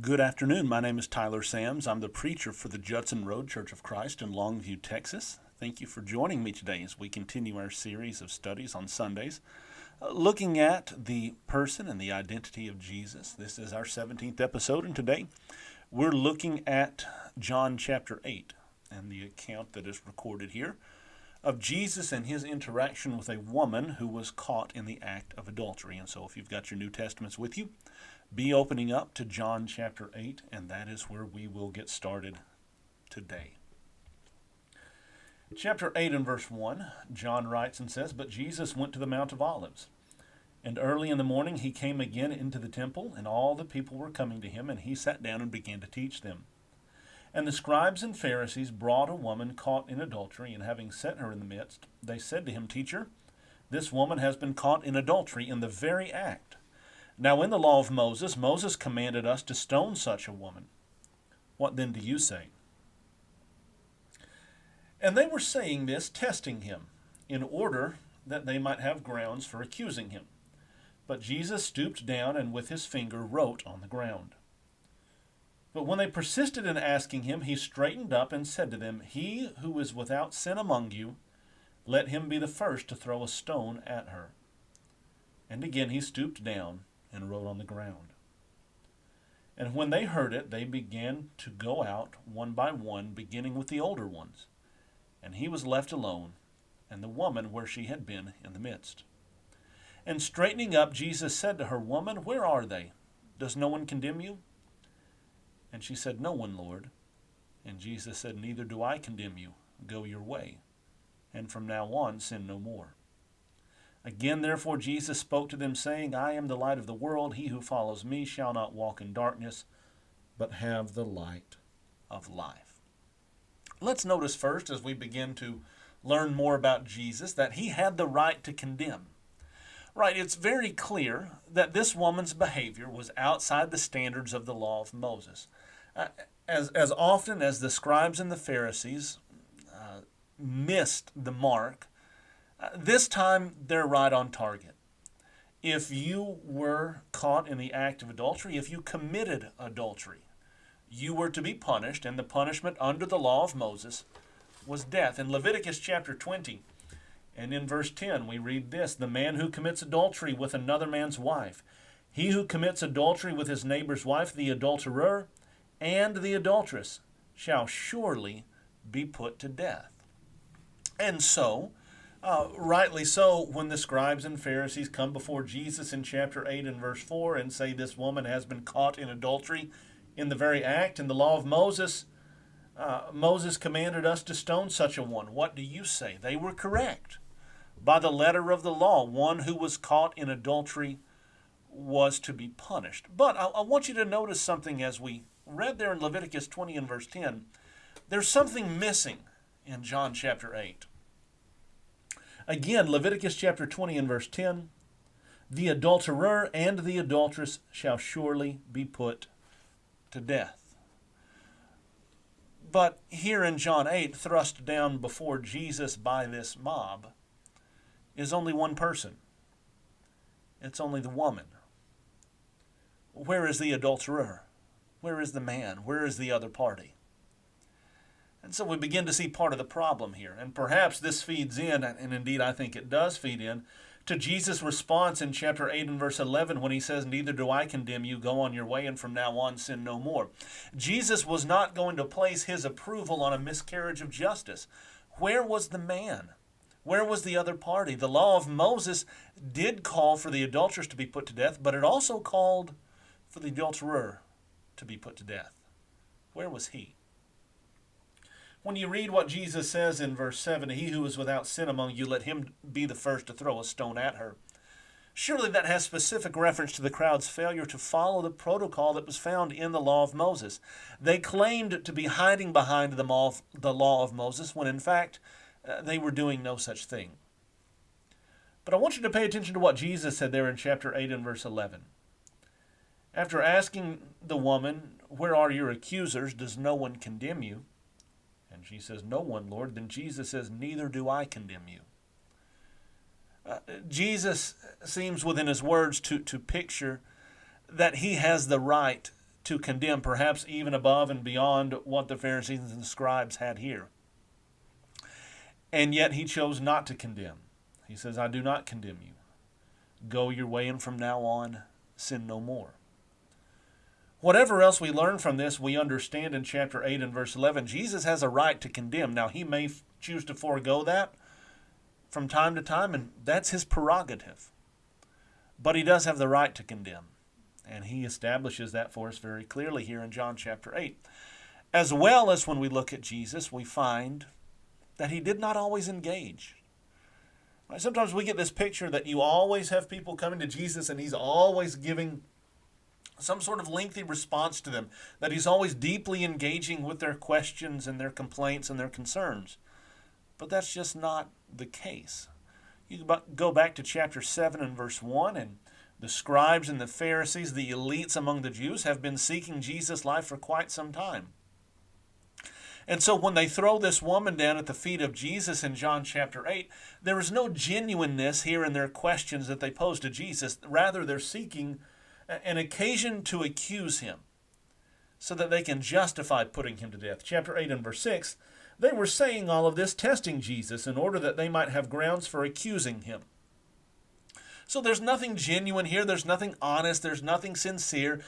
Good afternoon. My name is Tyler Sams. I'm the preacher for the Judson Road Church of Christ in Longview, Texas. Thank you for joining me today as we continue our series of studies on Sundays, looking at the person and the identity of Jesus. This is our 17th episode, and today we're looking at John chapter 8 and the account that is recorded here of Jesus and his interaction with a woman who was caught in the act of adultery. And so if you've got your New Testaments with you, be opening up to John chapter 8, and that is where we will get started today. Chapter 8 and verse 1, John writes and says, "But Jesus went to the Mount of Olives, and early in the morning he came again into the temple, and all the people were coming to him, and he sat down and began to teach them. And the scribes and Pharisees brought a woman caught in adultery, and having set her in the midst, they said to him, 'Teacher, this woman has been caught in adultery in the very act. Now in the law of Moses, Moses commanded us to stone such a woman. What then do you say?' And they were saying this, testing him, in order that they might have grounds for accusing him. But Jesus stooped down and with his finger wrote on the ground. But when they persisted in asking him, he straightened up and said to them, 'He who is without sin among you, let him be the first to throw a stone at her.' And again he stooped down and wrote on the ground. And when they heard it, they began to go out one by one, beginning with the older ones. And he was left alone, and the woman where she had been in the midst. And straightening up, Jesus said to her, 'Woman, where are they? Does no one condemn you?' And she said, 'No one, Lord.' And Jesus said, 'Neither do I condemn you. Go your way, and from now on sin no more.' Again, therefore, Jesus spoke to them, saying, 'I am the light of the world. He who follows me shall not walk in darkness, but have the light of life.'" Let's notice first, as we begin to learn more about Jesus, that he had the right to condemn. Right, it's very clear that this woman's behavior was outside the standards of the law of Moses. As often as the scribes and the Pharisees missed the mark, this time they're right on target. If you were caught in the act of adultery, if you committed adultery, you were to be punished, and the punishment under the law of Moses was death. In Leviticus chapter 20, and in verse 10, we read this, "The man who commits adultery with another man's wife, he who commits adultery with his neighbor's wife, the adulterer, and the adulteress, shall surely be put to death." And so, rightly so, when the scribes and Pharisees come before Jesus in chapter 8 and verse 4 and say this woman has been caught in adultery in the very act, in the law of Moses, Moses commanded us to stone such a one. What do you say? They were correct. By the letter of the law, one who was caught in adultery was to be punished. But I want you to notice something as we read there in Leviticus 20 and verse 10. There's something missing in John chapter 8. Again, Leviticus chapter 20 and verse 10, "The adulterer and the adulteress shall surely be put to death." But here in John 8, thrust down before Jesus by this mob, is only one person. It's only the woman. Where is the adulterer? Where is the man? Where is the other party? And so we begin to see part of the problem here. And perhaps this feeds in, and indeed I think it does feed in, to Jesus' response in chapter 8 and verse 11 when he says, "Neither do I condemn you. Go on your way, and from now on sin no more." Jesus was not going to place his approval on a miscarriage of justice. Where was the man? Where was the other party? The law of Moses did call for the adulteress to be put to death, but it also called for the adulterer to be put to death. Where was he? When you read what Jesus says in verse 7, "He who is without sin among you, let him be the first to throw a stone at her," surely that has specific reference to the crowd's failure to follow the protocol that was found in the law of Moses. They claimed to be hiding behind the law of Moses when in fact they were doing no such thing. But I want you to pay attention to what Jesus said there in chapter 8 and verse 11. After asking the woman, "Where are your accusers? Does no one condemn you?" And she says, "No one, Lord." Then Jesus says, "Neither do I condemn you." Jesus seems within his words to picture that he has the right to condemn, perhaps even above and beyond what the Pharisees and the scribes had here. And yet he chose not to condemn. He says, I do not condemn you. Go your way, and from now on, sin no more. Whatever else we learn from this, we understand in chapter 8 and verse 11, Jesus has a right to condemn. Now, he may choose to forego that from time to time, and that's his prerogative. But he does have the right to condemn. And he establishes that for us very clearly here in John chapter 8. As well as when we look at Jesus, we find that he did not always engage. Right? Sometimes we get this picture that you always have people coming to Jesus and he's always giving some sort of lengthy response to them, that he's always deeply engaging with their questions and their complaints and their concerns. But that's just not the case. You go back to chapter 7 and verse 1, and the scribes and the Pharisees, the elites among the Jews, have been seeking Jesus' life for quite some time. And so when they throw this woman down at the feet of Jesus in John chapter 8, there is no genuineness here in their questions that they pose to Jesus. Rather, they're seeking an occasion to accuse him so that they can justify putting him to death. Chapter 8 and verse 6, they were saying all of this, testing Jesus in order that they might have grounds for accusing him. So there's nothing genuine here. There's nothing honest. There's nothing sincere.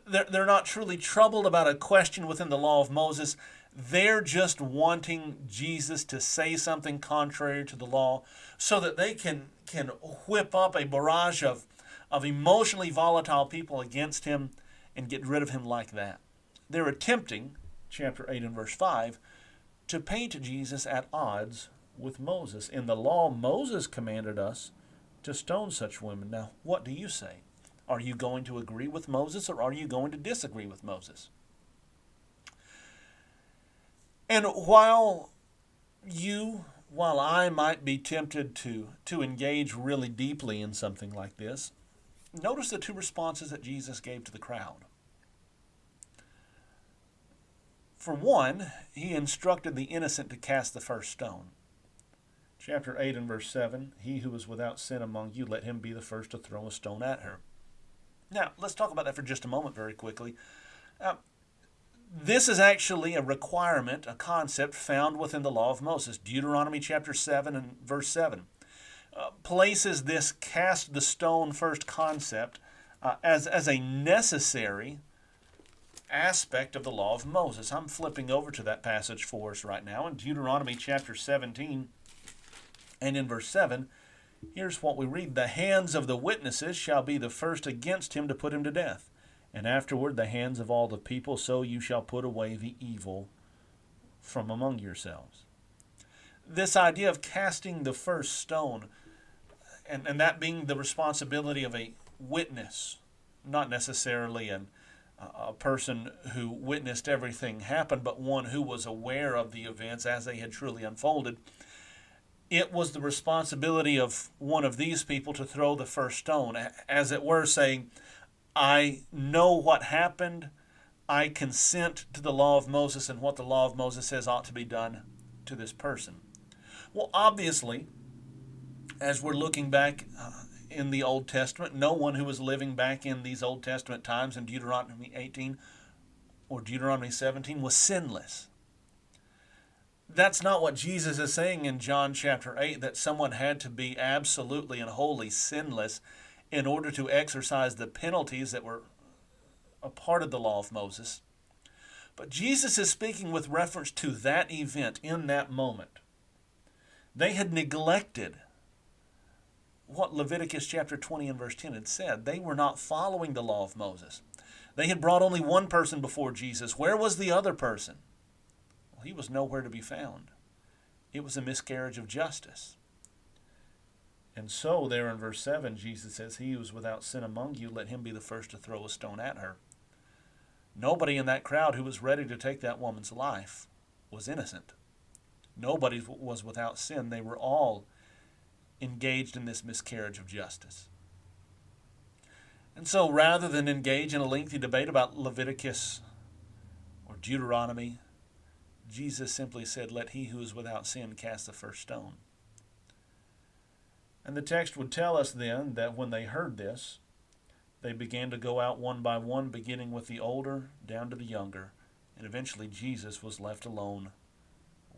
They're not truly troubled about a question within the law of Moses. They're just wanting Jesus to say something contrary to the law so that they can whip up a barrage of emotionally volatile people against him and get rid of him like that. They're attempting, chapter 8 and verse 5, to paint Jesus at odds with Moses. In the law, Moses commanded us to stone such women. Now, what do you say? Are you going to agree with Moses, or are you going to disagree with Moses? And while I might be tempted to engage really deeply in something like this, notice the two responses that Jesus gave to the crowd. For one, he instructed the innocent to cast the first stone. Chapter 8 and verse 7, he who is without sin among you, let him be the first to throw a stone at her. Now, let's talk about that for just a moment very quickly. This is actually a requirement, a concept found within the law of Moses. Deuteronomy chapter 7 and verse 7 places this cast the stone first concept as a necessary aspect of the law of Moses. I'm flipping over to that passage for us right now in Deuteronomy chapter 17 and in verse 7. Here's what we read. The hands of the witnesses shall be the first against him to put him to death, and afterward the hands of all the people, so you shall put away the evil from among yourselves. This idea of casting the first stone, and that being the responsibility of a witness, not necessarily a person who witnessed everything happen, but one who was aware of the events as they had truly unfolded. It was the responsibility of one of these people to throw the first stone, as it were, saying, I know what happened. I consent to the law of Moses and what the law of Moses says ought to be done to this person. Well, obviously, as we're looking back in the Old Testament, no one who was living back in these Old Testament times in Deuteronomy 18 or Deuteronomy 17 was sinless. That's not what Jesus is saying in John chapter 8, that someone had to be absolutely and wholly sinless in order to exercise the penalties that were a part of the law of Moses. But Jesus is speaking with reference to that event in that moment. They had neglected what Leviticus chapter 20 and verse 10 had said. They were not following the law of Moses. They had brought only one person before Jesus. Where was the other person? Well, he was nowhere to be found. It was a miscarriage of justice. And so there in verse 7, Jesus says, he who is without sin among you, let him be the first to throw a stone at her. Nobody in that crowd who was ready to take that woman's life was innocent. Nobody was without sin. They were all engaged in this miscarriage of justice. And so rather than engage in a lengthy debate about Leviticus or Deuteronomy, Jesus simply said, let he who is without sin cast the first stone. And the text would tell us then that when they heard this, They began to go out one by one, beginning with the older down to the younger, and eventually Jesus was left alone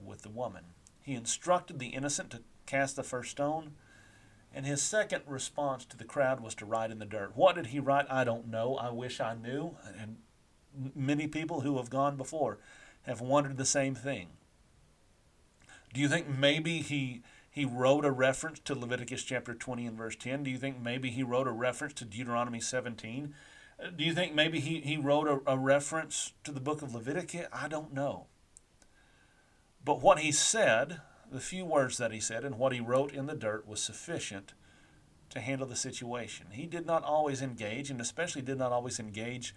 with the woman. He instructed the innocent to cast the first stone, and his second response to the crowd was to write in the dirt. What did he write? I don't know. I wish I knew. And many people who have gone before have wondered the same thing. Do you think maybe he wrote a reference to Leviticus chapter 20 and verse 10? Do you think maybe he wrote a reference to Deuteronomy 17? Do you think maybe he wrote a reference to the book of Leviticus? I don't know. But what he said, the few words that he said, and what he wrote in the dirt was sufficient to handle the situation. He did not always engage, and especially did not always engage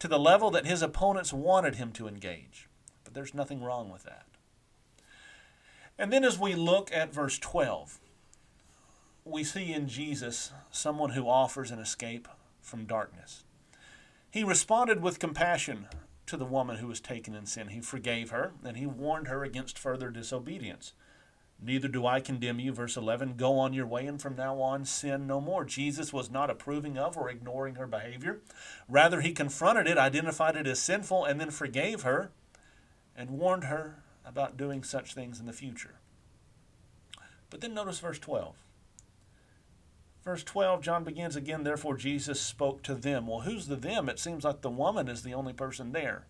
to the level that his opponents wanted him to engage. But there's nothing wrong with that. And then as we look at verse 12, we see in Jesus someone who offers an escape from darkness. He responded with compassion to the woman who was taken in sin. He forgave her, and he warned her against further disobedience. Neither do I condemn you, verse 11, go on your way, and from now on sin no more. Jesus was not approving of or ignoring her behavior. Rather, he confronted it, identified it as sinful, and then forgave her and warned her about doing such things in the future. But then notice verse 12. Verse 12, John begins again, therefore Jesus spoke to them. Well, who's the them? It seems like the woman is the only person there.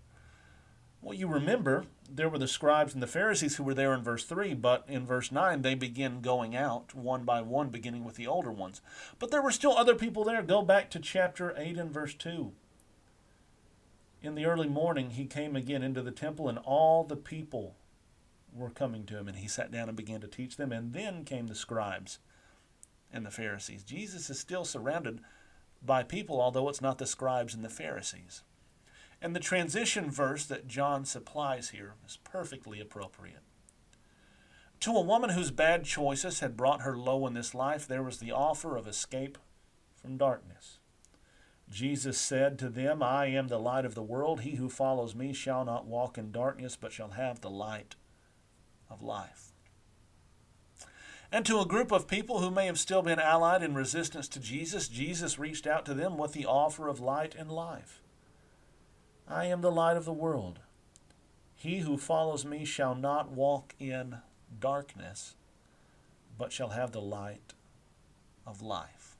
Well, you remember, there were the scribes and the Pharisees who were there in verse 3, but in verse 9 they begin going out one by one, beginning with the older ones. But there were still other people there. Go back to chapter 8 and verse 2. In the early morning he came again into the temple, and all the people were coming to him, and he sat down and began to teach them. And then came the scribes and the Pharisees. Jesus is still surrounded by people, although it's not the scribes and the Pharisees. And the transition verse that John supplies here is perfectly appropriate. To a woman whose bad choices had brought her low in this life, there was the offer of escape from darkness. Jesus said to them, I am the light of the world. He who follows me shall not walk in darkness, but shall have the light of life. And to a group of people who may have still been allied in resistance to Jesus, Jesus reached out to them with the offer of light and life. I am the light of the world. He who follows me shall not walk in darkness, but shall have the light of life.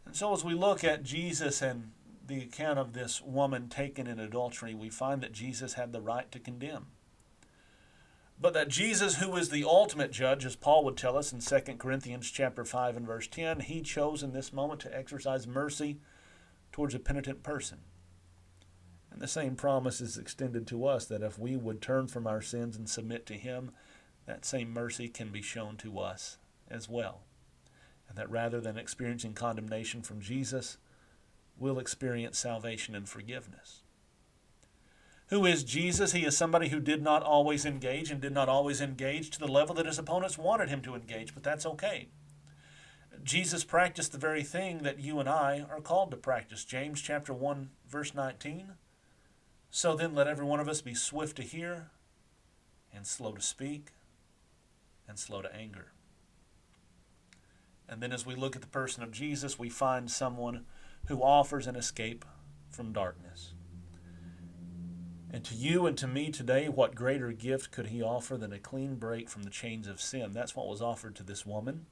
And so as we look at Jesus and the account of this woman taken in adultery, we find that Jesus had the right to condemn. But that Jesus, who is the ultimate judge, as Paul would tell us in 2 Corinthians chapter 5 and verse 10, he chose in this moment to exercise mercy towards a penitent person. And the same promise is extended to us, that if we would turn from our sins and submit to him, that same mercy can be shown to us as well. And that rather than experiencing condemnation from Jesus, we'll experience salvation and forgiveness. Who is Jesus? He is somebody who did not always engage, and did not always engage to the level that his opponents wanted him to engage, but that's okay. Jesus practiced the very thing that you and I are called to practice. James chapter 1, verse 19. So then let every one of us be swift to hear, and slow to speak, and slow to anger. And then as we look at the person of Jesus, we find someone who offers an escape from darkness. And to you and to me today, what greater gift could he offer than a clean break from the chains of sin? That's what was offered to this woman.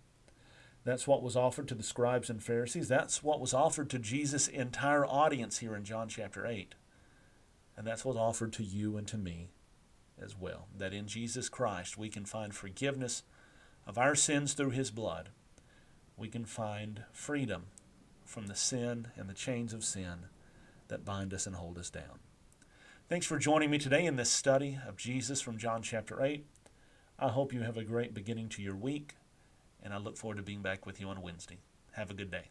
That's what was offered to the scribes and Pharisees. That's what was offered to Jesus' entire audience here in John chapter 8. And that's what's offered to you and to me as well. That in Jesus Christ we can find forgiveness of our sins through his blood. We can find freedom from the sin and the chains of sin that bind us and hold us down. Thanks for joining me today in this study of Jesus from John chapter 8. I hope you have a great beginning to your week, and I look forward to being back with you on Wednesday. Have a good day.